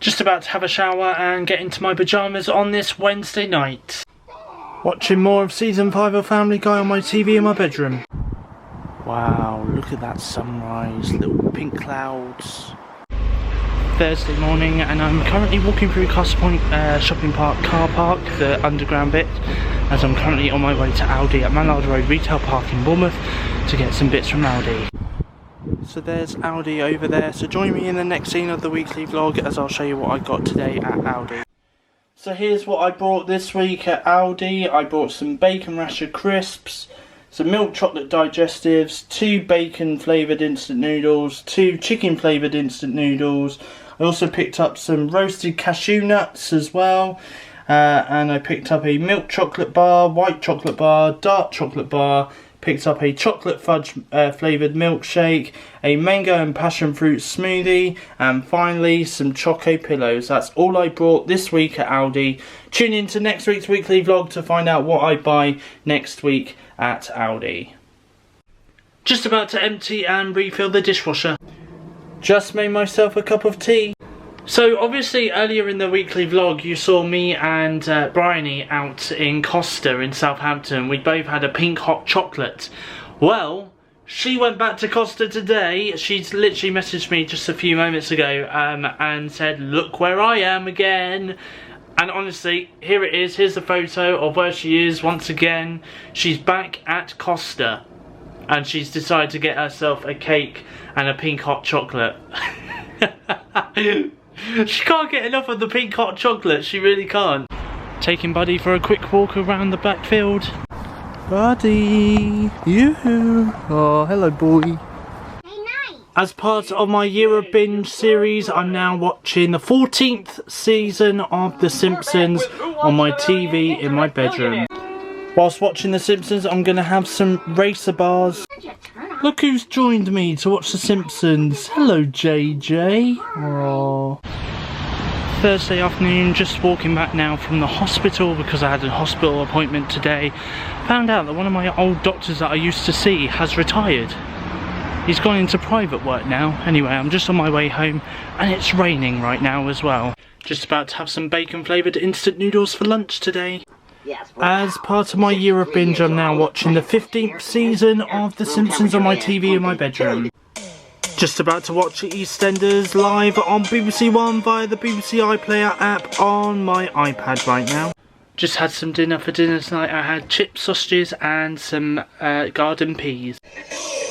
Just about to have a shower and get into my pyjamas on this Wednesday night. Watching more of season 5 of Family Guy on my TV in my bedroom. Wow. Wow, look at that sunrise, little pink clouds. Thursday morning, and I'm currently walking through Castle Point Shopping Park car park, the underground bit, as I'm currently on my way to Aldi at Mallard Road Retail Park in Bournemouth to get some bits from Aldi. So there's Aldi over there, so join me in the next scene of the weekly vlog as I'll show you what I got today at Aldi. So here's what I bought this week at Aldi. I bought some bacon rasher crisps, some milk chocolate digestives, 2 bacon flavoured instant noodles, 2 chicken flavoured instant noodles. I also picked up some roasted cashew nuts as well. And I picked up a milk chocolate bar, white chocolate bar, dark chocolate bar. Picked up a chocolate fudge flavoured milkshake, a mango and passion fruit smoothie, and finally some choco pillows. That's all I bought this week at Aldi. Tune in to next week's weekly vlog to find out what I buy next week at Aldi. Just about to empty and refill the dishwasher. Just made myself a cup of tea. So obviously earlier in the weekly vlog you saw me and Bryony out in Costa in Southampton. We both had a pink hot chocolate. Well, she went back to Costa today. She's literally messaged me just a few moments ago and said, look where I am again. And honestly, here it is. Here's the photo of where she is once again. She's back at Costa and she's decided to get herself a cake and a pink hot chocolate. She can't get enough of the pink hot chocolate, she really can't. Taking Buddy for a quick walk around the backfield. Buddy! Yoo-hoo! Oh, hello boy. Hey, nice. As part of my Year of Binge series, I'm now watching the 14th season of The Simpsons on my TV in my bedroom. Whilst watching The Simpsons, I'm going to have some racer bars. Look who's joined me to watch The Simpsons. Hello, JJ. Aww. Thursday afternoon, just walking back now from the hospital because I had a hospital appointment today. Found out that one of my old doctors that I used to see has retired. He's gone into private work now. Anyway, I'm just on my way home and it's raining right now as well. Just about to have some bacon flavoured instant noodles for lunch today. As part of my Year of Binge, I'm now watching the 15th season of The Simpsons on my TV in my bedroom. Just about to watch EastEnders live on BBC One via the BBC iPlayer app on my iPad right now. Just had some dinner for dinner tonight. I had chips, sausages and some garden peas.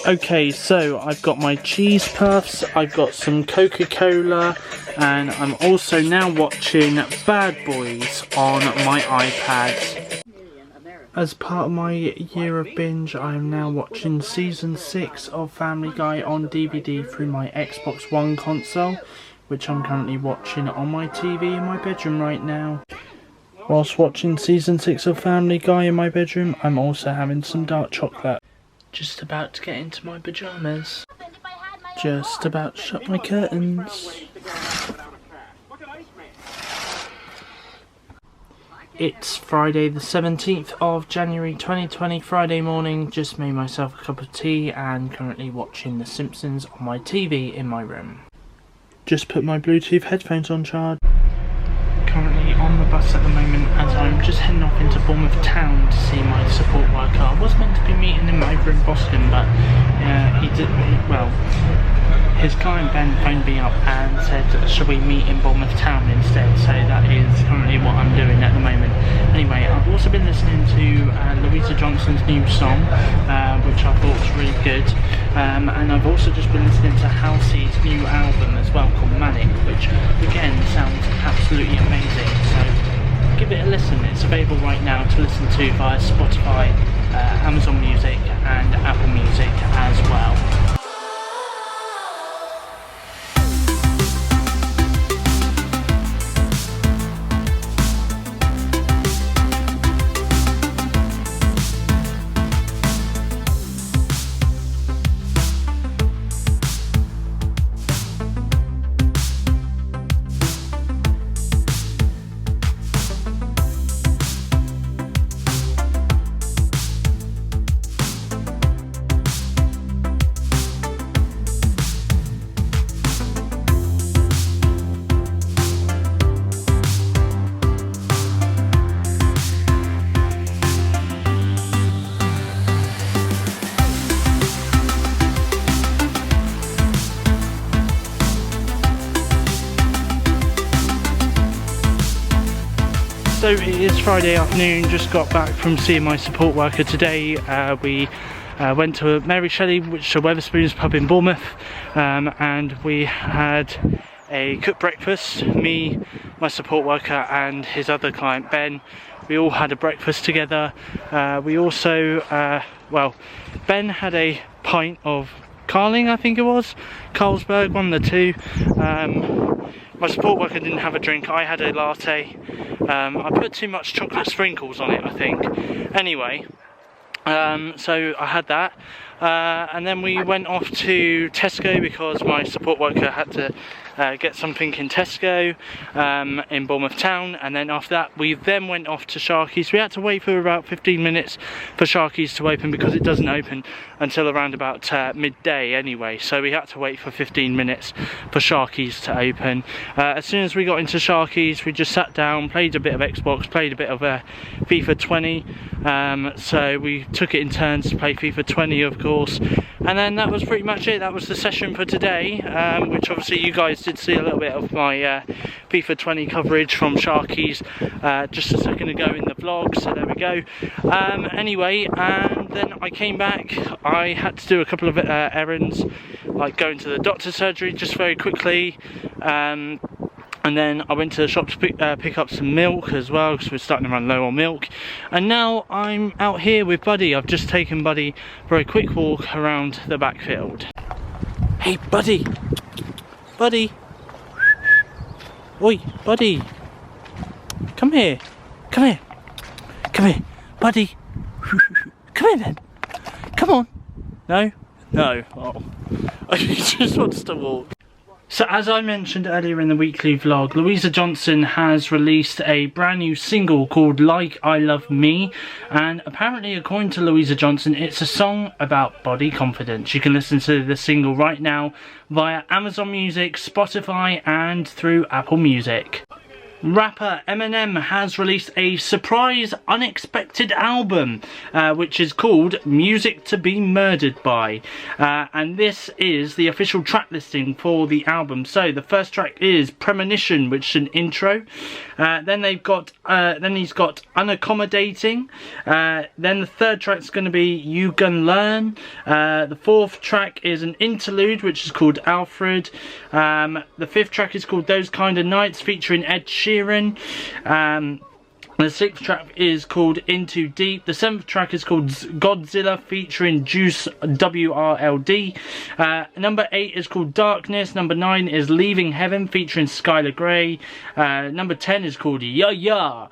Okay, so I've got my cheese puffs, I've got some Coca-Cola, and I'm also now watching Bad Boys on my iPad. As part of my Year of Binge, I am now watching Season 6 of Family Guy on DVD through my Xbox One console, which I'm currently watching on my TV in my bedroom right now. Whilst watching Season 6 of Family Guy in my bedroom, I'm also having some dark chocolate. Just about to get into my pyjamas. Just about to shut my curtains. It's Friday the 17th of January 2020, Friday morning. Just made myself a cup of tea and currently watching The Simpsons on my TV in my room. Just put my Bluetooth headphones on charge. Currently on the bus at the moment as I'm just heading off into Bournemouth town to see my support worker. I was meant to be meeting him over in Boston, but his client Ben phoned me up and said, should we meet in Bournemouth town instead? So that is currently what I'm doing at the moment. Anyway, I've also been listening to Louisa Johnson's new song, which I thought was really good. And I've also just been listening to Halsey's new album as well, called Manic, which again sounds absolutely amazing. So give it a listen. It's available right now to listen to via Spotify, Amazon Music and Apple Music as well. So it is Friday afternoon, just got back from seeing my support worker today. We went to Mary Shelley, which is a Wetherspoons pub in Bournemouth, and we had a cooked breakfast. Me, my support worker and his other client Ben, we all had a breakfast together. We also, well, Ben had a pint of Carling, I think it was, Carlsberg, one of the two. My support worker didn't have a drink, I had a latte. I put too much chocolate sprinkles on it, I think. Anyway, so I had that. And then we went off to Tesco because my support worker had to get something in Tesco in Bournemouth Town, and then after that we then went off to Sharky's. We had to wait for about 15 minutes for Sharky's to open because it doesn't open until around about midday anyway, so we had to wait for 15 minutes for Sharky's to open. As soon as we got into Sharky's, we just sat down, played a bit of Xbox, played a bit of FIFA 20, so we took it in turns to play FIFA 20, of course, and then that was pretty much it. That was the session for today, which obviously you guys did see a little bit of my FIFA 20 coverage from Sharky's just a second ago in the vlog, so there we go. Anyway, and then I came back. I had to do a couple of errands, like going to the doctor's surgery just very quickly, and then I went to the shop to pick up some milk as well, because we're starting to run low on milk. And now I'm out here with Buddy. I've just taken Buddy for a quick walk around the backfield. Hey Buddy! Buddy! Oi, Buddy! Come here! Come here! Come here! Buddy! Come here then! Come on! No? No. Oh. He just wants to walk. So as I mentioned earlier in the weekly vlog, Louisa Johnson has released a brand new single called Like I Love Me, and apparently according to Louisa Johnson it's a song about body confidence. You can listen to the single right now via Amazon Music, Spotify and through Apple Music. Rapper Eminem has released a surprise, unexpected album, which is called Music to Be Murdered By, and this is the official track listing for the album. So the first track is Premonition, which is an intro. Then he's got Unaccommodating. Then the third track is going to be You Gon Learn. The fourth track is an interlude, which is called Alfred. The fifth track is called Those Kind of Nights, featuring Ed Sheeran. The sixth track is called Into Deep. The seventh track is called Godzilla, featuring Juice WRLD. Number 8 is called Darkness. Number 9 is Leaving Heaven, featuring Skylar Grey. Number 10 is called Ya Ya,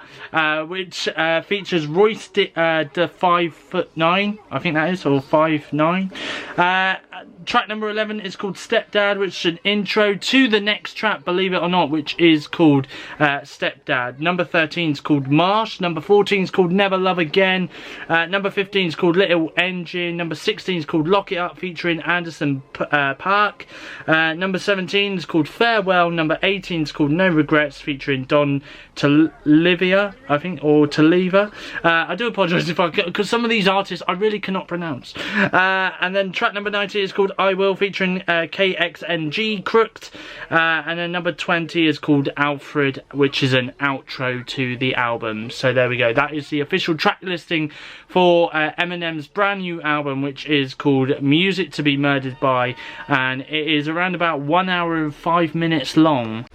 which features Royce the 5'9", I think that is, or 5'9". Track number 11 is called Stepdad, which is an intro to the next track, believe it or not, which is called Stepdad. Number 13 is called Marsh. Number 14 is called Never Love Again. Number 15 is called Little Engine. Number 16 is called Lock It Up, featuring Anderson .Paak. Number 17 is called Farewell. Number 18 is called No Regrets, featuring Don Toliva, I think, or Toliva. I do apologise if because some of these artists I really cannot pronounce. And then track number 19 is called I Will, featuring KXNG Crooked. And then number 20 is called Alfred, which is an outro to the album. So there we go, that is the official track listing for Eminem's brand new album, which is called Music to Be Murdered By, and it is around about 1 hour and 5 minutes long.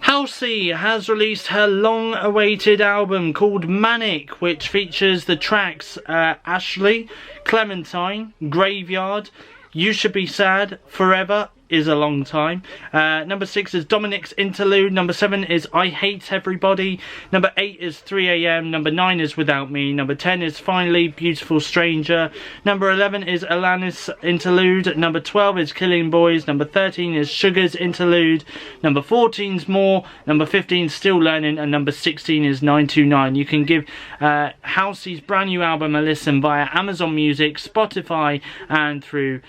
Halsey has released her long-awaited album called Manic, which features the tracks Ashley, Clementine, Graveyard, You Should Be Sad, Forever Is a Long Time. Number 6 is Dominic's Interlude. Number 7 is I Hate Everybody. Number 8 is 3 AM. Number 9 is Without Me. Number 10 is Finally Beautiful Stranger. Number 11 is Alanis Interlude. Number 12 is Killing Boys. Number 13 is Sugar's Interlude. Number 14 is More. Number 15 is Still Learning. And number 16 is 929. You can give Halsey's brand new album a listen via Amazon Music, Spotify, and through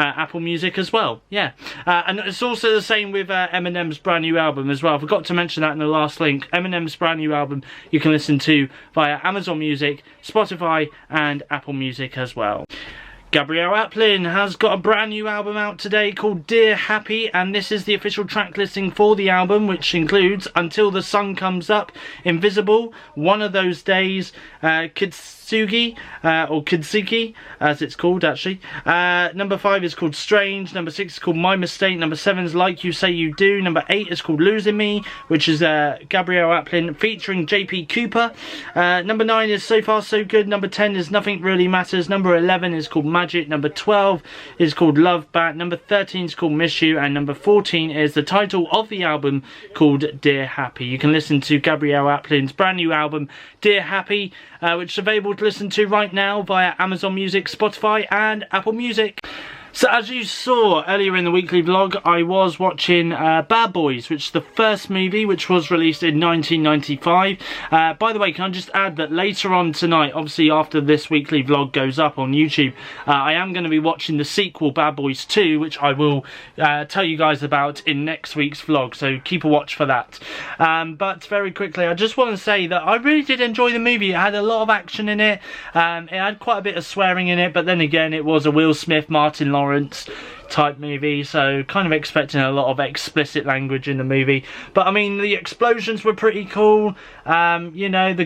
Apple Music as well. Yeah, and it's also the same with Eminem's brand new album as well. I forgot to mention that in the last link. Eminem's brand new album you can listen to via Amazon Music, Spotify and Apple Music as well. Gabrielle Aplin has got a brand new album out today called Dear Happy, and this is the official track listing for the album, which includes Until the Sun Comes Up, Invisible, One of Those Days, Kitsugi, or Kitsuki as it's called actually. Number 5 is called Strange, number 6 is called My Mistake, number 7 is Like You Say You Do, number 8 is called Losing Me, which is Gabrielle Aplin featuring JP Cooper. Number 9 is So Far So Good, number 10 is Nothing Really Matters, number 11 is called Magic, number 12 is called Love Back, number 13 is called Miss You, and number 14 is the title of the album called Dear Happy. You can listen to Gabrielle Aplin's brand new album Dear Happy, which is available to listen to right now via Amazon Music, Spotify and Apple Music. So as you saw earlier in the weekly vlog, I was watching Bad Boys, which is the first movie which was released in 1995. By the way, can I just add that later on tonight, obviously after this weekly vlog goes up on YouTube, I am going to be watching the sequel, Bad Boys 2, which I will tell you guys about in next week's vlog, so keep a watch for that. But very quickly, I just want to say that I really did enjoy the movie. It had a lot of action in it, it had quite a bit of swearing in it, but then again it was a Will Smith, Martin Lawrence type movie, so kind of expecting a lot of explicit language in the movie. But I mean, the explosions were pretty cool. You know, the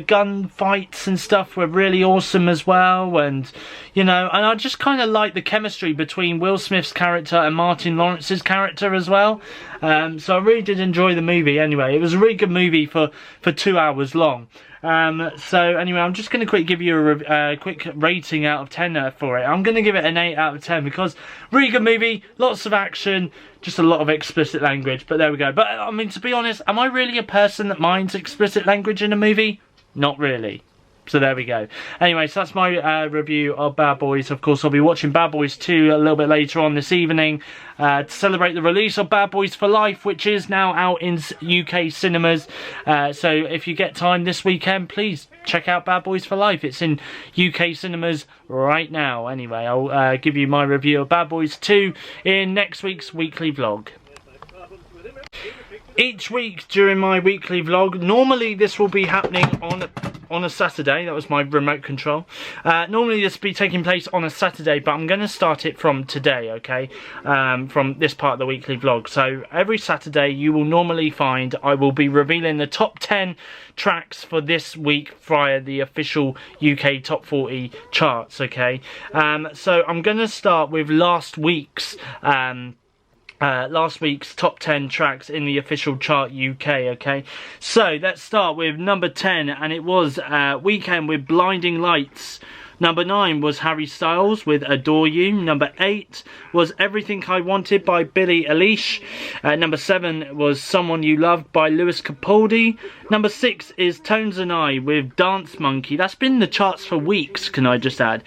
gun fights and stuff were really awesome as well, and you know, and I just kind of like the chemistry between Will Smith's character and Martin Lawrence's character as well. So I really did enjoy the movie. Anyway, it was a really good movie for 2 hours long. So anyway, I'm just going to give you a quick rating out of 10 for it. I'm going to give it an 8 out of 10 because really good movie, lots of action, just a lot of explicit language, but there we go. But I mean, to be honest, am I really a person that minds explicit language in a movie? Not really. So there we go. Anyway, so that's my review of Bad Boys. Of course, I'll be watching Bad Boys 2 a little bit later on this evening to celebrate the release of Bad Boys for Life, which is now out in UK cinemas. So if you get time this weekend, please check out Bad Boys for Life. It's in UK cinemas right now. Anyway, I'll give you my review of Bad Boys 2 in next week's weekly vlog. Each week during my weekly vlog, normally this will be happening on a Saturday. That was my remote control. Normally this will be taking place on a Saturday, but I'm going to start it from today, okay? From this part of the weekly vlog. So every Saturday you will normally find I will be revealing the top 10 tracks for this week via the official UK Top 40 charts, okay? So I'm going to start with last week's top 10 tracks in the official chart UK, okay? So let's start with number 10, and it was Weekend with Blinding Lights. Number 9 was Harry Styles with Adore You. Number 8 was Everything I Wanted by Billie Eilish. Number 7 was Someone You Loved by Lewis Capaldi. Number 6 is Tones and I with Dance Monkey. That's been in the charts for weeks, can I just add.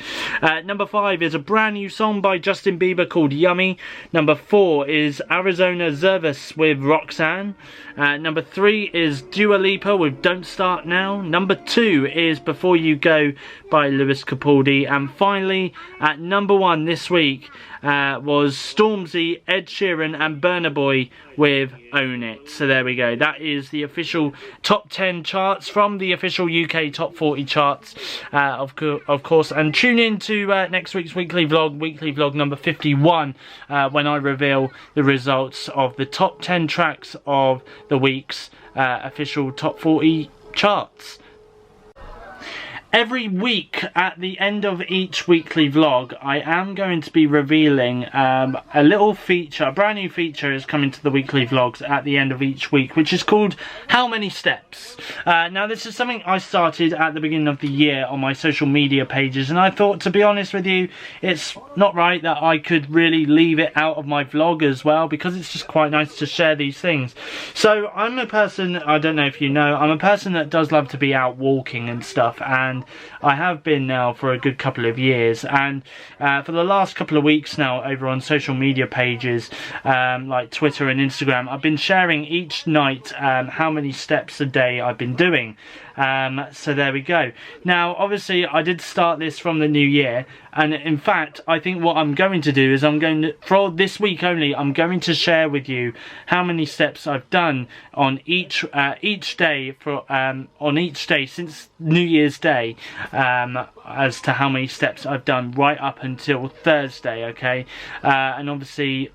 Number 5 is a brand new song by Justin Bieber called Yummy. Number 4 is Arizona Zervas with Roxanne. Number 3 is Dua Lipa with Don't Start Now. Number 2 is Before You Go by Lewis Capaldi. And finally, at number 1 this week was Stormzy, Ed Sheeran and Burna Boy with Own It. So there we go. That is the official top 10 charts from the official UK Top 40 charts, of course. And tune in to next week's weekly vlog number 51, when I reveal the results of the top 10 tracks of the week's official Top 40 charts. Every week at the end of each weekly vlog, I am going to be revealing a little feature, a brand new feature is coming to the weekly vlogs at the end of each week, which is called How Many Steps. Now this is something I started at the beginning of the year on my social media pages, and I thought, to be honest with you, it's not right that I could really leave it out of my vlog as well, because it's just quite nice to share these things. So I'm a person, I don't know if you know, I'm a person that does love to be out walking and stuff, and I have been now for a good couple of years, and for the last couple of weeks now over on social media pages like Twitter and Instagram, I've been sharing each night how many steps a day I've been doing. So there we go. Now obviously I did start this from the new year, And in fact, I think what I'm going to do is for this week only, I'm going to share with you how many steps I've done on each day since New Year's Day, as to how many steps I've done right up until Thursday, okay? And obviously,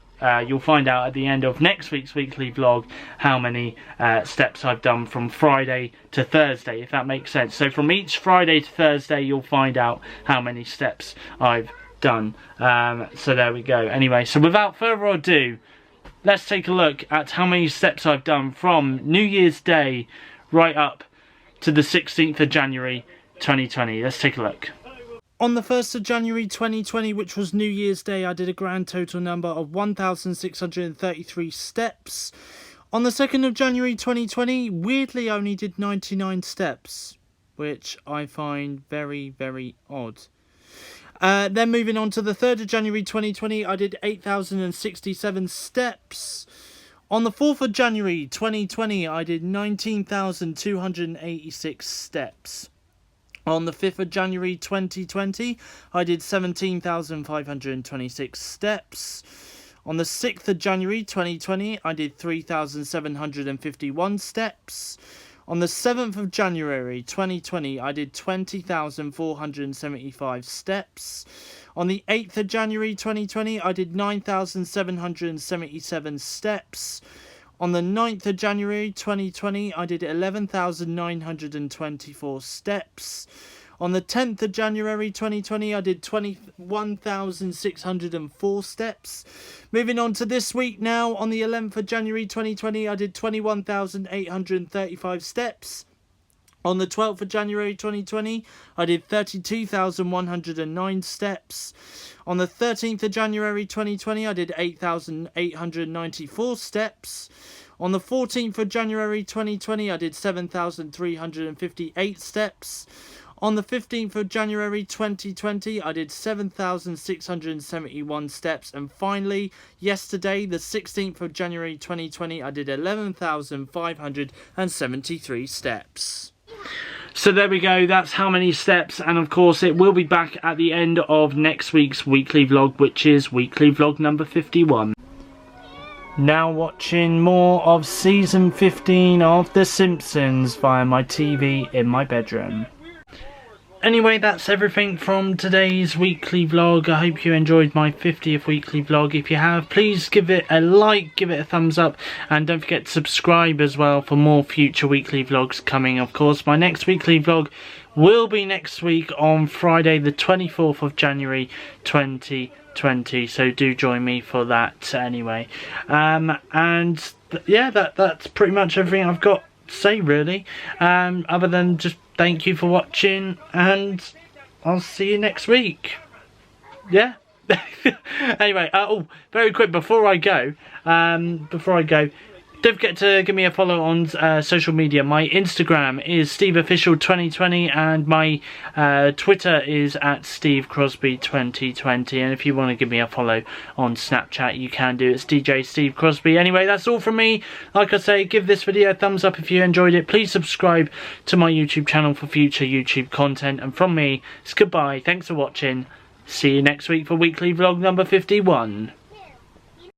you'll find out at the end of next week's weekly vlog how many steps I've done from Friday to Thursday, if that makes sense. So from each Friday to Thursday, you'll find out how many steps I've done. So there we go. Anyway, so without further ado, let's take a look at how many steps I've done from New Year's Day right up to the 16th of January 2020. Let's take a look. On the 1st of January 2020, which was New Year's Day, I did a grand total number of 1,633 steps. On the 2nd of January 2020, weirdly I only did 99 steps, which I find very, very odd. Then moving on to the 3rd of January 2020, I did 8,067 steps. On the 4th of January 2020, I did 19,286 steps. On the 5th of January 2020, I did 17,526 steps. On the 6th of January 2020, I did 3,751 steps. On the 7th of January 2020, I did 20,475 steps. On the 8th of January 2020, I did 9,777 steps. On the 9th of January 2020, I did 11,924 steps. On the 10th of January 2020, I did 21,604 steps. Moving on to this week now, on the 11th of January 2020, I did 21,835 steps. On the 12th of January 2020, I did 32,109 steps. On the 13th of January 2020, I did 8,894 steps. On the 14th of January 2020, I did 7,358 steps. On the 15th of January 2020, I did 7,671 steps. And finally, yesterday, the 16th of January 2020, I did 11,573 steps. So there we go, that's how many steps, and of course it will be back at the end of next week's weekly vlog, which is weekly vlog number 51. Now watching more of season 15 of The Simpsons via my TV in my bedroom. Anyway, that's everything from today's weekly vlog. I hope you enjoyed my 50th weekly vlog. If you have, please give it a like, give it a thumbs up, and don't forget to subscribe as well for more future weekly vlogs coming. Of course, my next weekly vlog will be next week on Friday the 24th of January 2020, so do join me for that anyway. Yeah, that's pretty much everything I've got to say really, other than just thank you for watching, and I'll see you next week. Yeah. Anyway, oh, very quick before I go, don't forget to give me a follow on social media. My Instagram is SteveOfficial2020 and my Twitter is at SteveCrosby2020. And if you want to give me a follow on Snapchat, you can do. It's DJ Steve Crosby. Anyway, that's all from me. Like I say, give this video a thumbs up if you enjoyed it. Please subscribe to my YouTube channel for future YouTube content. And from me, it's goodbye. Thanks for watching. See you next week for weekly vlog number 51.